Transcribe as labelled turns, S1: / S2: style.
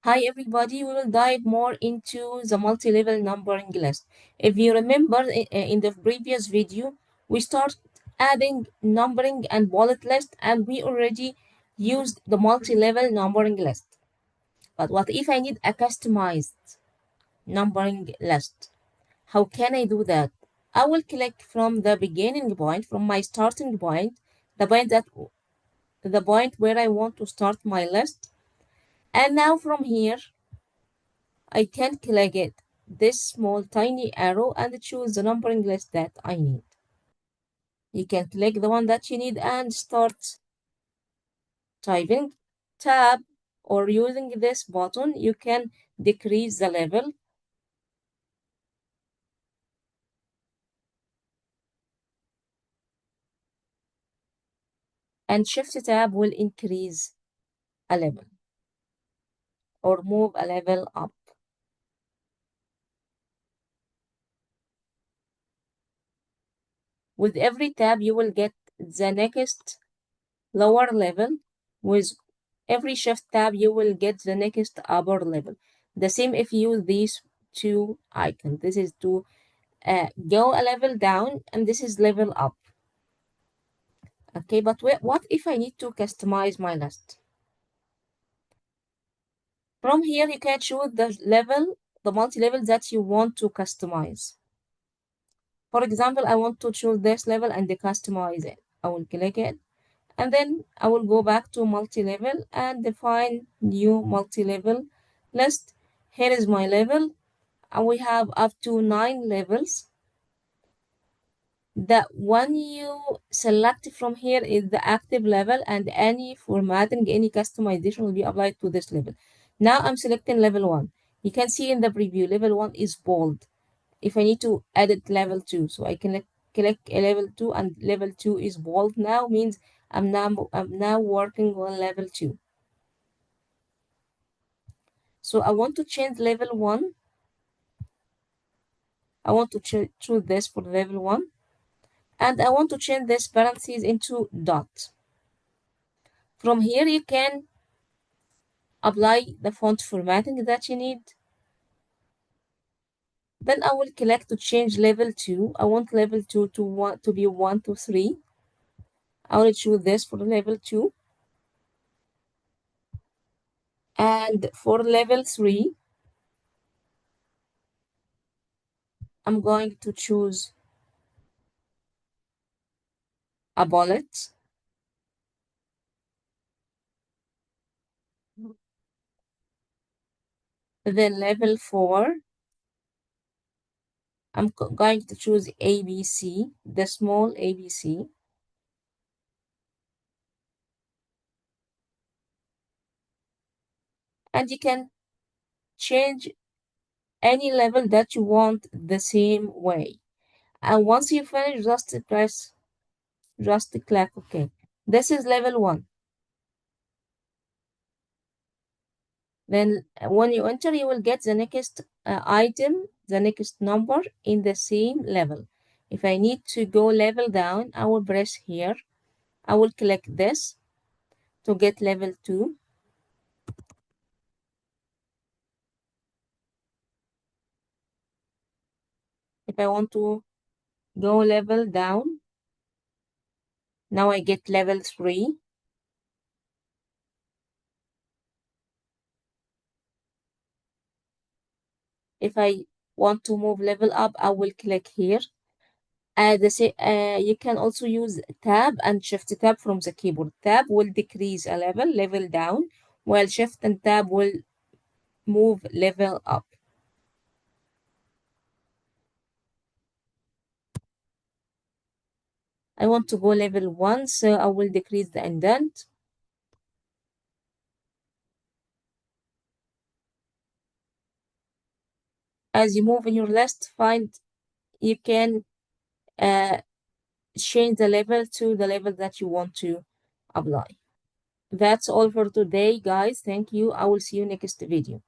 S1: Hi everybody, we will dive more into the multi-level numbering list. If you remember in the previous video, we started adding numbering and bullet list and we already used the multi-level numbering list. But what if I need a customized numbering list? How can I do that? I will click from the beginning point, from my starting point, the point where I want to start my list. And now from here, I can click it, this small tiny arrow and choose the numbering list that I need. You can click the one that you need and start typing. Tab or using this button, you can decrease the level and shift tab will increase a level or move a level up. With every tab, you will get the next lower level. With every shift tab, you will get the next upper level. The same if you use these two icons. This is to go a level down and this is level up. Okay, but what if I need to customize my list? From here, you can choose the level, the multi-level that you want to customize. For example, I want to choose this level and customize it. I will click it. And then I will go back to multi-level and define new multi-level list. Here is my level. And we have up to 9 levels. The one you select from here is the active level and any formatting, any customization will be applied to this level. Now I'm selecting level 1. You can see in the preview, level 1 is bold. If I need to edit level 2, so I can click a level 2 and level 2 is bold now, means I'm now working on level 2. So I want to change level 1. I want to choose this for level 1. And I want to change this parentheses into dot. From here, you can apply the font formatting that you need. Then I will click to change level 2. I want level 2 to be 1 to 3. I will choose this for level 2. And for level 3, I'm going to choose a bullet. Then level 4, I'm going to choose ABC, the small ABC. And you can change any level that you want the same way. And once you finish, just click OK. This is level 1. Then when you enter, you will get the next item, the next number in the same level. If I need to go level down, I will press here. I will click this to get level 2. If I want to go level down, now I get level 3. If I want to move level up, I will click here. You can also use tab and shift tab from the keyboard. Tab will decrease a level down, while shift and tab will move level up. I want to go level 1, so I will decrease the indent. As you move in your list, you can uh, change the level to the level that you want to apply. That's all for today, guys. Thank you. I will see you next video.